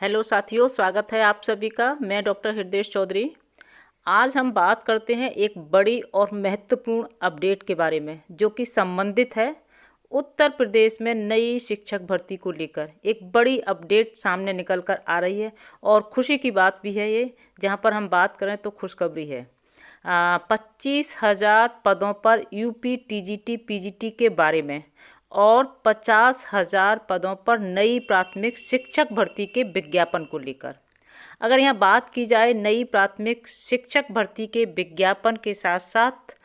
Hello साथियों, स्वागत है आप सभी का। मैं डॉक्टर हृदय चौधरी। आज हम बात करते हैं एक बड़ी और महत्वपूर्ण अपडेट के बारे में, जो कि संबंधित है उत्तर प्रदेश में नई शिक्षक भर्ती को लेकर। एक बड़ी अपडेट सामने निकल कर आ रही है और खुशी की बात भी है ये। जहां पर हम बात करें तो खुशखबरी है। 25,000 पदों पर यूपी टीजीटी पीजीटी के बारे में और 50,000 पदों पर नई प्राथमिक शिक्षक भर्ती के विज्ञापन को लेकर। अगर यहाँ बात की जाए नई प्राथमिक शिक्षक भर्ती के विज्ञापन के साथ साथ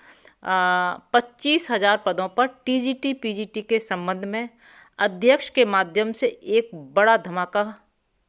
25,000 पदों पर टीजीटी पीजीटी के संबंध में अध्यक्ष के माध्यम से एक बड़ा धमाका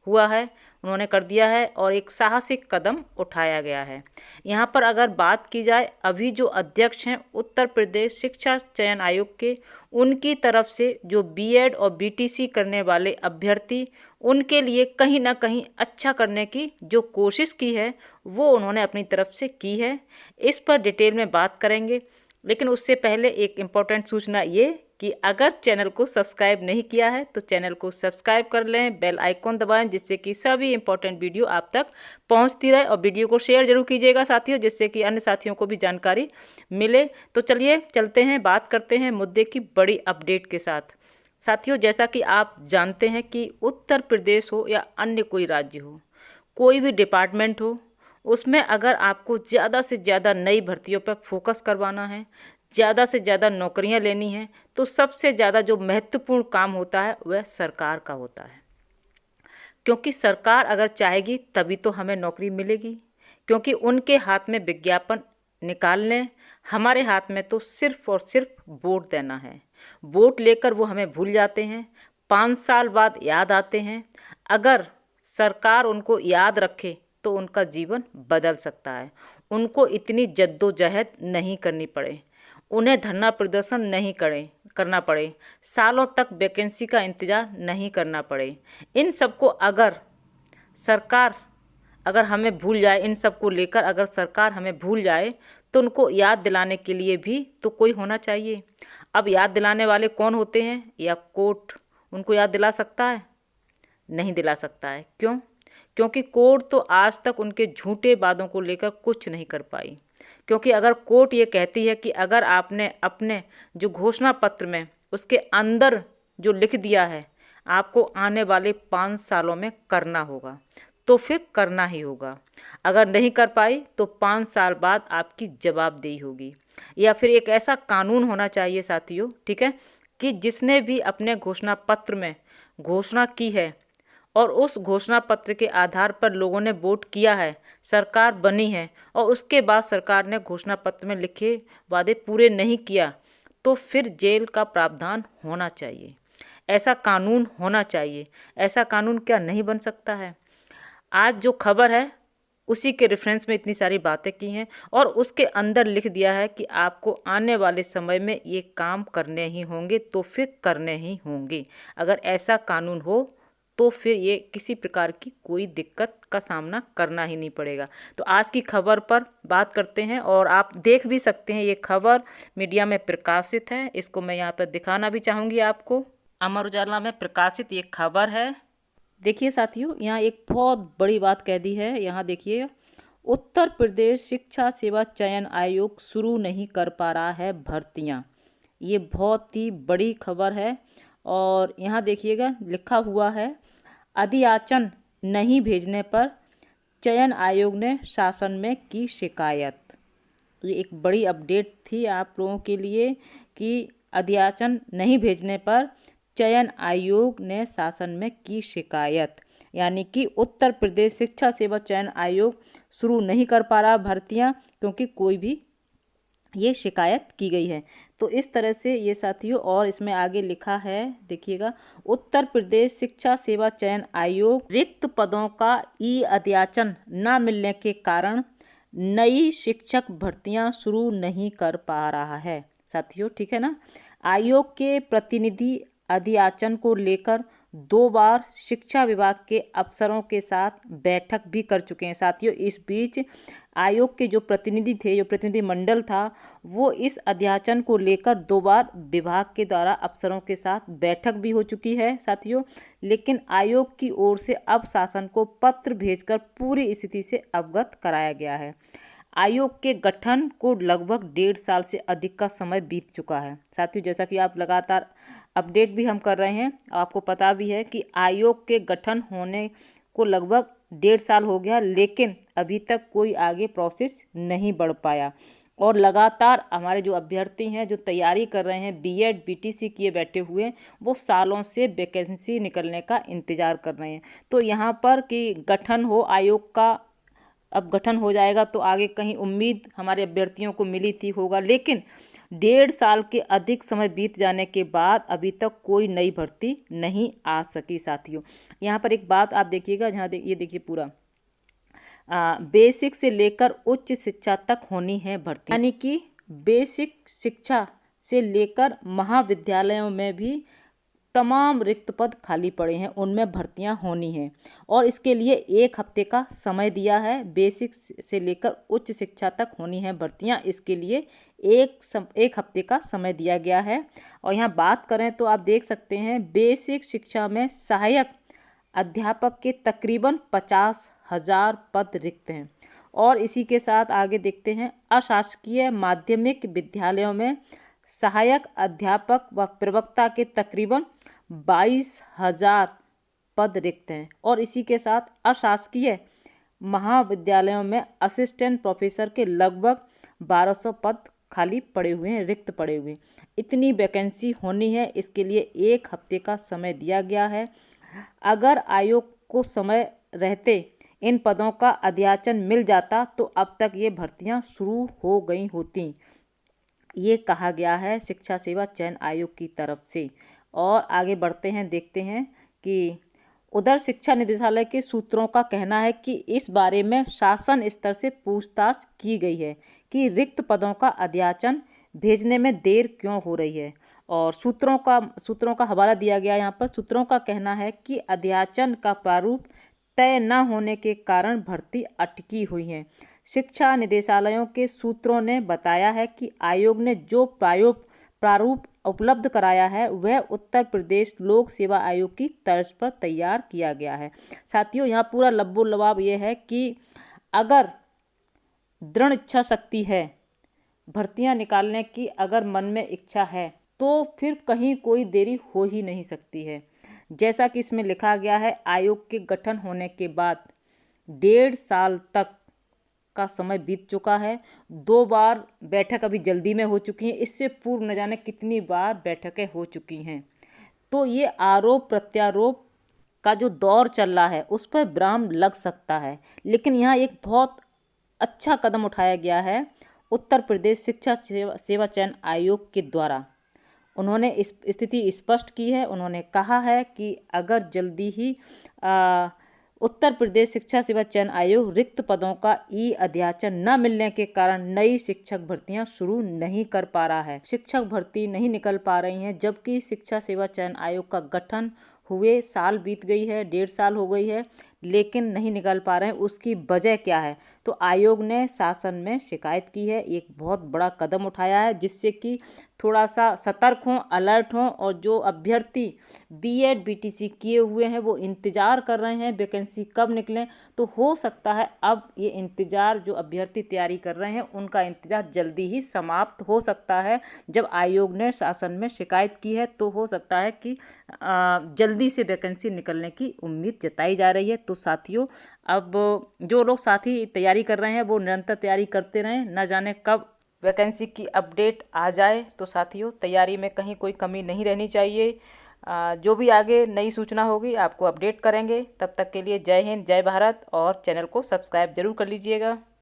हुआ है, उन्होंने कर दिया है और एक साहसिक कदम उठाया गया है। यहाँ पर अगर बात की जाए, अभी जो अध्यक्ष हैं उत्तर प्रदेश शिक्षा चयन आयोग के, उनकी तरफ से जो बीएड और बीटीसी करने वाले अभ्यर्थी, उनके लिए कहीं ना कहीं अच्छा करने की जो कोशिश की है वो उन्होंने अपनी तरफ से की है। इस पर डिटेल में बात करेंगे, लेकिन उससे पहले एक इम्पॉर्टेंट सूचना ये कि अगर चैनल को सब्सक्राइब नहीं किया है तो चैनल को सब्सक्राइब कर लें, बेल आइकॉन दबाएं, जिससे कि सभी इंपॉर्टेंट वीडियो आप तक पहुंचती रहे। और वीडियो को शेयर जरूर कीजिएगा साथियों, जिससे कि अन्य साथियों को भी जानकारी मिले। तो चलिए चलते हैं, बात करते हैं मुद्दे की बड़ी अपडेट के साथ। साथियों, जैसा कि आप जानते हैं कि उत्तर प्रदेश हो या अन्य कोई राज्य हो, कोई भी डिपार्टमेंट हो, उसमें अगर आपको ज़्यादा से ज़्यादा नई भर्तियों पर फोकस करवाना है, ज़्यादा से ज़्यादा नौकरियां लेनी हैं, तो सबसे ज़्यादा जो महत्वपूर्ण काम होता है वह सरकार का होता है। क्योंकि सरकार अगर चाहेगी तभी तो हमें नौकरी मिलेगी, क्योंकि उनके हाथ में विज्ञापन निकाल लें, हमारे हाथ में तो सिर्फ और सिर्फ वोट देना है। वोट लेकर वो हमें भूल जाते हैं, 5 साल बाद याद आते हैं। अगर सरकार उनको याद रखे तो उनका जीवन बदल सकता है। उनको इतनी जद्दोजहद नहीं करनी पड़े, उन्हें धरना प्रदर्शन नहीं करना पड़े, सालों तक वैकेंसी का इंतज़ार नहीं करना पड़े। इन सबको अगर हमें भूल जाए, इन सब को लेकर अगर सरकार हमें भूल जाए, तो उनको याद दिलाने के लिए भी तो कोई होना चाहिए। अब याद दिलाने वाले कौन होते हैं? या कोर्ट उनको याद दिला सकता है? नहीं दिला सकता है। क्यों? क्योंकि कोर्ट तो आज तक उनके झूठे वादों को लेकर कुछ नहीं कर पाई। क्योंकि अगर कोर्ट ये कहती है कि अगर आपने अपने जो घोषणा पत्र में उसके अंदर जो लिख दिया है आपको आने वाले 5 सालों में करना होगा, तो फिर करना ही होगा। अगर नहीं कर पाई तो 5 साल बाद आपकी जवाबदेही होगी। या फिर एक ऐसा कानून होना चाहिए साथियों, ठीक है, कि जिसने भी अपने घोषणा पत्र में घोषणा की है और उस घोषणा पत्र के आधार पर लोगों ने वोट किया है, सरकार बनी है, और उसके बाद सरकार ने घोषणा पत्र में लिखे वादे पूरे नहीं किया, तो फिर जेल का प्रावधान होना चाहिए। ऐसा कानून होना चाहिए। ऐसा कानून क्या नहीं बन सकता है? आज जो खबर है उसी के रेफरेंस में इतनी सारी बातें की हैं और उसके अंदर लिख दिया है कि आपको आने वाले समय में ये काम करने ही होंगे, तो फिर करने ही होंगे। अगर ऐसा कानून हो तो फिर ये किसी प्रकार की कोई दिक्कत का सामना करना ही नहीं पड़ेगा। तो आज की खबर पर बात करते हैं और आप देख भी सकते हैं, ये खबर मीडिया में प्रकाशित है। इसको मैं यहाँ पर दिखाना भी चाहूँगी आपको। अमर उजाला में प्रकाशित ये खबर है। देखिए साथियों, यहाँ एक बहुत बड़ी बात कह दी है। यहाँ देखिए, उत्तर प्रदेश शिक्षा सेवा चयन आयोग शुरू नहीं कर पा रहा है भर्तियाँ। ये बहुत ही बड़ी खबर है और यहाँ देखिएगा लिखा हुआ है, अधियाचन नहीं भेजने पर चयन आयोग ने शासन में की शिकायत। तो ये एक बड़ी अपडेट थी आप लोगों के लिए कि अधियाचन नहीं भेजने पर चयन आयोग ने शासन में की शिकायत। यानी कि उत्तर प्रदेश शिक्षा सेवा चयन आयोग शुरू नहीं कर पा रहा भर्तियां, क्योंकि कोई भी ये शिकायत की गई है। तो इस तरह से ये साथियों, और इसमें आगे लिखा है, देखिएगा, उत्तर प्रदेश शिक्षा सेवा चयन आयोग रिक्त पदों का ई अध्याचन न मिलने के कारण नई शिक्षक भर्तियां शुरू नहीं कर पा रहा है। साथियों, ठीक है ना। आयोग के प्रतिनिधि अधियाचन को लेकर 2 बार शिक्षा विभाग के अफसरों के साथ बैठक भी कर चुके हैं। साथियों, इस बीच आयोग के जो प्रतिनिधि थे, जो प्रतिनिधिमंडल था, वो इस अध्याचन को लेकर 2 बार विभाग के द्वारा अफसरों के साथ बैठक भी हो चुकी है साथियों। लेकिन आयोग की ओर से अब शासन को पत्र भेजकर पूरी स्थिति से अवगत कराया गया है। आयोग के गठन को लगभग 1.5 साल से अधिक का समय बीत चुका है साथियों। जैसा कि आप लगातार अपडेट भी हम कर रहे हैं, आपको पता भी है कि आयोग के गठन होने को लगभग 1.5 साल हो गया, लेकिन अभी तक कोई आगे प्रोसेस नहीं बढ़ पाया। और लगातार हमारे जो अभ्यर्थी हैं, जो तैयारी कर रहे हैं, बीएड बीटीसी किए बैठे हुए, वो सालों से वैकेंसी निकलने का इंतज़ार कर रहे हैं। तो यहाँ पर कि गठन हो आयोग का, अब गठन हो जाएगा तो आगे कहीं उम्मीद हमारे अभ्यर्थियों को मिली थी होगा, लेकिन 1.5 साल के अधिक समय बीत जाने के बाद अभी तक कोई नई भर्ती नहीं आ सकी साथियों। यहाँ पर एक बात आप देखिएगा, जहाँ ये देखिए पूरा बेसिक से लेकर उच्च शिक्षा तक होनी है भर्ती, यानी कि बेसिक शिक्षा से लेकर महाविद्यालयों में भी तमाम रिक्त पद खाली पड़े हैं, उनमें भर्तियां होनी हैं। और इसके लिए 1 हफ्ते का समय दिया है। बेसिक से लेकर उच्च शिक्षा तक होनी है भर्तियां, इसके लिए एक हफ्ते का समय दिया गया है। और यहाँ बात करें तो आप देख सकते हैं, बेसिक शिक्षा में सहायक अध्यापक के तकरीबन 50,000 पद रिक्त हैं। और इसी के साथ आगे देखते हैं, अशासकीय माध्यमिक विद्यालयों में सहायक अध्यापक व प्रवक्ता के तकरीबन 22,000 पद रिक्त हैं। और इसी के साथ अशासकीय महाविद्यालयों में असिस्टेंट प्रोफेसर के लगभग 1200 पद खाली पड़े हुए हैं, रिक्त पड़े हुए हैं। इतनी वैकेंसी होनी है, इसके लिए 1 हफ्ते का समय दिया गया है। अगर आयोग को समय रहते इन पदों का अध्याचन मिल जाता तो अब तक ये भर्तियां शुरू हो गई होती, ये कहा गया है शिक्षा सेवा चयन आयोग की तरफ से। और आगे बढ़ते हैं, देखते हैं कि उधर शिक्षा निदेशालय के सूत्रों का कहना है कि इस बारे में शासन स्तर से पूछताछ की गई है कि रिक्त पदों का अध्याचन भेजने में देर क्यों हो रही है। और सूत्रों का हवाला दिया गया यहाँ पर। सूत्रों का कहना है कि अध्याचन का प्रारूप तय न होने के कारण भर्ती अटकी हुई है। शिक्षा निदेशालयों के सूत्रों ने बताया है कि आयोग ने जो प्रारूप उपलब्ध कराया है वह उत्तर प्रदेश लोक सेवा आयोग की तर्ज पर तैयार किया गया है। साथियों, यहाँ पूरा लब्बो लबाब ये है कि अगर दृढ़ इच्छा शक्ति है, भर्तियां निकालने की अगर मन में इच्छा है, तो फिर कहीं कोई देरी हो ही नहीं सकती है। जैसा कि इसमें लिखा गया है, आयोग के गठन होने के बाद 1.5 साल तक का समय बीत चुका है। 2 बार बैठक अभी जल्दी में हो चुकी हैं, इससे पूर्व न जाने कितनी बार बैठकें हो चुकी हैं। तो ये आरोप प्रत्यारोप का जो दौर चल रहा है उस पर विराम लग सकता है, लेकिन यहाँ एक बहुत अच्छा कदम उठाया गया है उत्तर प्रदेश शिक्षा सेवा चयन आयोग के द्वारा। उन्होंने इस स्थिति स्पष्ट की है। उन्होंने कहा है कि अगर जल्दी ही उत्तर प्रदेश शिक्षा सेवा चयन आयोग रिक्त पदों का अध्याचन न मिलने के कारण नई शिक्षक भर्तियां शुरू नहीं कर पा रहा है, शिक्षक भर्ती नहीं निकल पा रही हैं, जबकि शिक्षा सेवा चयन आयोग का गठन हुए साल बीत गई है, 1.5 साल हो गई है, लेकिन नहीं निकल पा रहे हैं। उसकी वजह क्या है? तो आयोग ने शासन में शिकायत की है। एक बहुत बड़ा कदम उठाया है जिससे कि थोड़ा सा सतर्क हों, अलर्ट हों। और जो अभ्यर्थी बीएड बीटीसी किए हुए हैं वो इंतज़ार कर रहे हैं वैकेंसी कब निकलें, तो हो सकता है अब ये इंतज़ार, जो अभ्यर्थी तैयारी कर रहे हैं उनका इंतज़ार जल्दी ही समाप्त हो सकता है। जब आयोग ने शासन में शिकायत की है तो हो सकता है कि जल्दी से वैकेंसी निकलने की उम्मीद जताई जा रही है। तो साथियों, अब जो लोग साथी तैयारी कर रहे हैं वो निरंतर तैयारी करते रहें, न जाने कब वैकेंसी की अपडेट आ जाए। तो साथियों, तैयारी में कहीं कोई कमी नहीं रहनी चाहिए। जो भी आगे नई सूचना होगी आपको अपडेट करेंगे। तब तक के लिए जय हिंद, जय भारत, और चैनल को सब्सक्राइब जरूर कर लीजिएगा।